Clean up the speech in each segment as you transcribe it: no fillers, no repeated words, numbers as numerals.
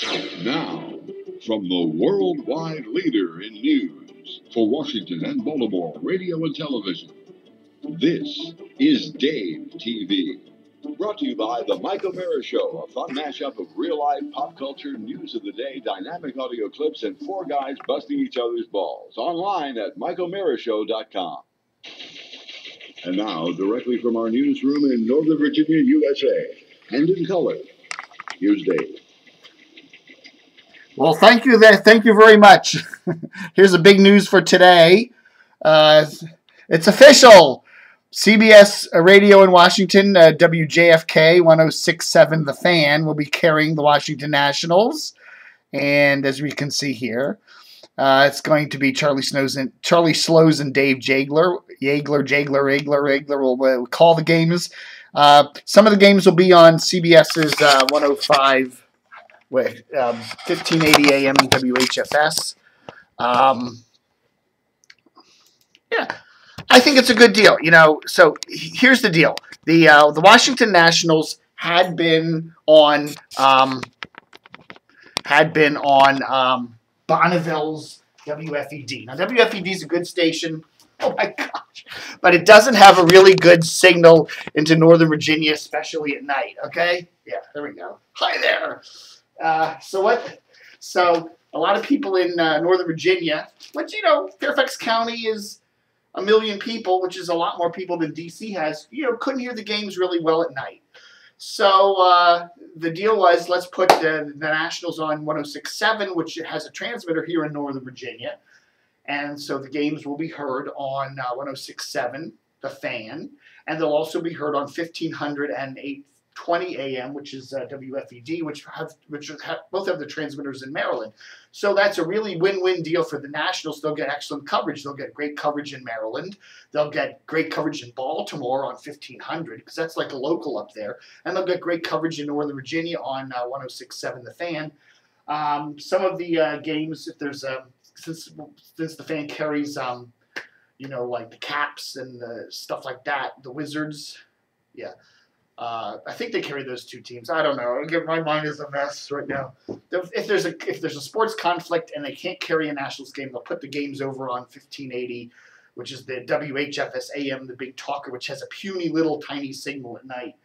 Now, from the worldwide leader in news for Washington and Baltimore radio and television, this is Dave TV. Brought to you by The Mike O'Meara Show, a fun mashup of real-life pop culture, news of the day, dynamic audio clips, and four guys busting each other's balls. Online at MikeO'MearaShow.com. And now, directly from our newsroom in Northern Virginia, USA, and in color, here's Dave. Well, thank you very much. Here's the big news for today. It's official. CBS Radio in Washington, WJFK 106.7 The Fan, will be carrying the Washington Nationals. And as we can see here, it's going to be Charlie Slows and Dave Jagler. Jagler will call the games. Some of the games will be on CBS's 105. 1580 AM WHFS. Yeah, I think it's a good deal. So here's the deal: the Washington Nationals had been on Bonneville's WFED. Now WFED is a good station. Oh my gosh, but it doesn't have a really good signal into Northern Virginia, especially at night. Okay, yeah, there we go. Hi there. So a lot of people in Northern Virginia, which, Fairfax County is 1 million people, which is a lot more people than D.C. has, couldn't hear the games really well at night. So the deal was, let's put the Nationals on 106.7, which has a transmitter here in Northern Virginia. And so the games will be heard on 106.7, The Fan, and they'll also be heard on 1500 and 820 AM, which is WFED, which both have the transmitters in Maryland. So that's a really win-win deal for the Nationals. They'll get excellent coverage. They'll get great coverage in Maryland. They'll get great coverage in Baltimore on 1500, because that's like a local up there. And they'll get great coverage in Northern Virginia on 106.7 The Fan. Some of the games, if there's since The Fan carries, like the Caps and the stuff like that, the Wizards, yeah. I think they carry those two teams. I don't know. My mind is a mess right now. If there's a sports conflict and they can't carry a Nationals game, they'll put the games over on 1580, which is the WHFS AM, the big talker, which has a puny little tiny signal at night.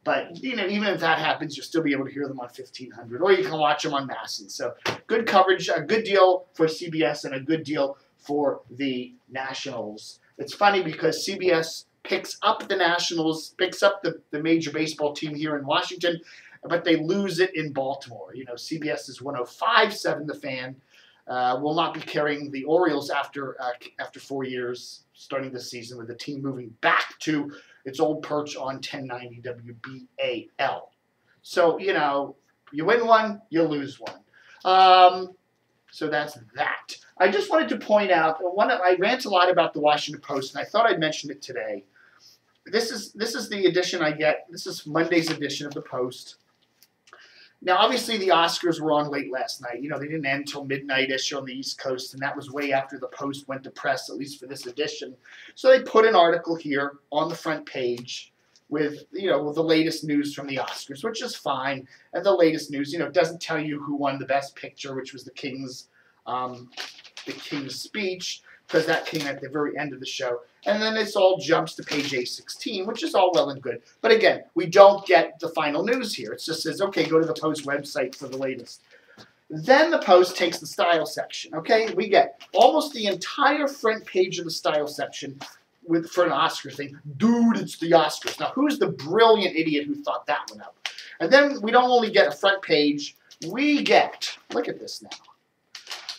But even if that happens, you'll still be able to hear them on 1500, or you can watch them on Masson. So good coverage, a good deal for CBS, and a good deal for the Nationals. It's funny because CBS picks up the Nationals, picks up the major baseball team here in Washington, but they lose it in Baltimore. CBS is 105.7 The Fan. Will not be carrying the Orioles after 4 years, starting this season, with the team moving back to its old perch on 1090 WBAL. So, you win one, you lose one. So that's that. I just wanted to point out, I rant a lot about the Washington Post, and I thought I'd mention it today. This is the edition I get. This is Monday's edition of the Post. Now, obviously, the Oscars were on late last night. They didn't end until midnight-ish on the East Coast, and that was way after the Post went to press, at least for this edition. So they put an article here on the front page with, with the latest news from the Oscars, which is fine. And the latest news, it doesn't tell you who won the Best Picture, which was the King's Speech, because that came at the very end of the show. And then this all jumps to page A16, which is all well and good. But again, we don't get the final news here. It just says, okay, go to the Post website for the latest. Then the Post takes the style section, okay? We get almost the entire front page of the style section for an Oscar thing. Dude, it's the Oscars. Now, who's the brilliant idiot who thought that one up? And then we don't only get a front page, we get, look at this now,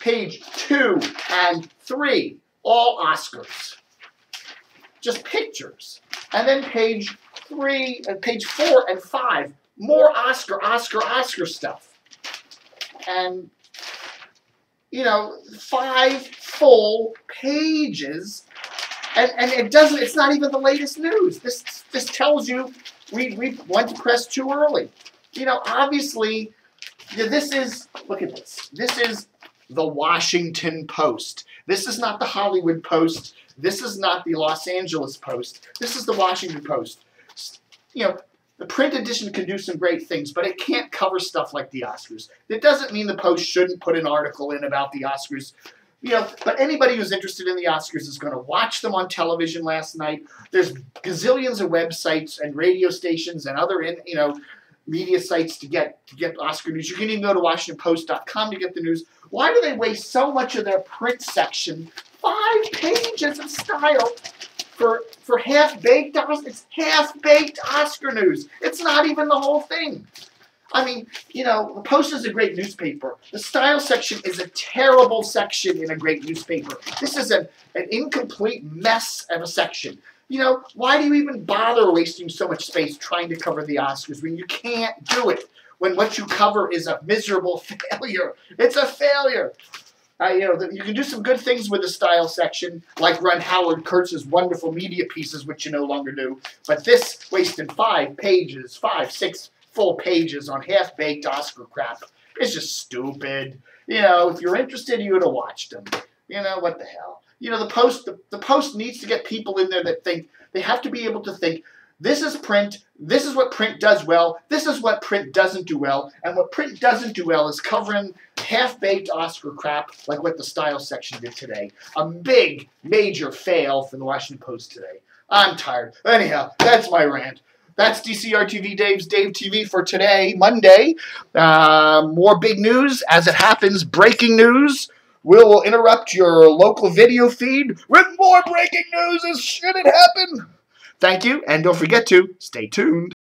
page 2 and 3, all Oscars. Just pictures. And then page 4 and 5, more Oscar stuff. And, 5 full pages. And it's not even the latest news. This tells you we went to press too early. Obviously, look at this. This is the Washington Post. This is not the Hollywood Post. This is not the Los Angeles Post. This is the Washington Post. The the print edition can do some great things, but it can't cover stuff like the Oscars. It doesn't mean the Post shouldn't put an article in about the Oscars. But anybody who's interested in the Oscars is going to watch them on television last night. There's gazillions of websites and radio stations and other, media sites to get Oscar news. You can even go to WashingtonPost.com to get the news. Why do they waste so much of their print section, 5 pages of style, for half-baked Oscar? It's half-baked Oscar news. It's not even the whole thing. I mean, the Post is a great newspaper. The style section is a terrible section in a great newspaper. This is an incomplete mess of a section. Why do you even bother wasting so much space trying to cover the Oscars when you can't do it? When what you cover is a miserable failure. It's a failure. You can do some good things with the style section, like run Howard Kurtz's wonderful media pieces, which you no longer do. But this wasting 5 pages, 5, 6 full pages on half-baked Oscar crap is just stupid. If you're interested, you would have watched them. What the hell? The Post needs to get people in there that think, they have to be able to think, this is print, this is what print does well, this is what print doesn't do well, and what print doesn't do well is covering half-baked Oscar crap like what the style section did today. A big, major fail for the Washington Post today. I'm tired. Anyhow, that's my rant. That's DCR-TV Dave's Dave TV for today, Monday. More big news as it happens, breaking news. We'll interrupt your local video feed with more breaking news as should it happen. Thank you, and don't forget to stay tuned.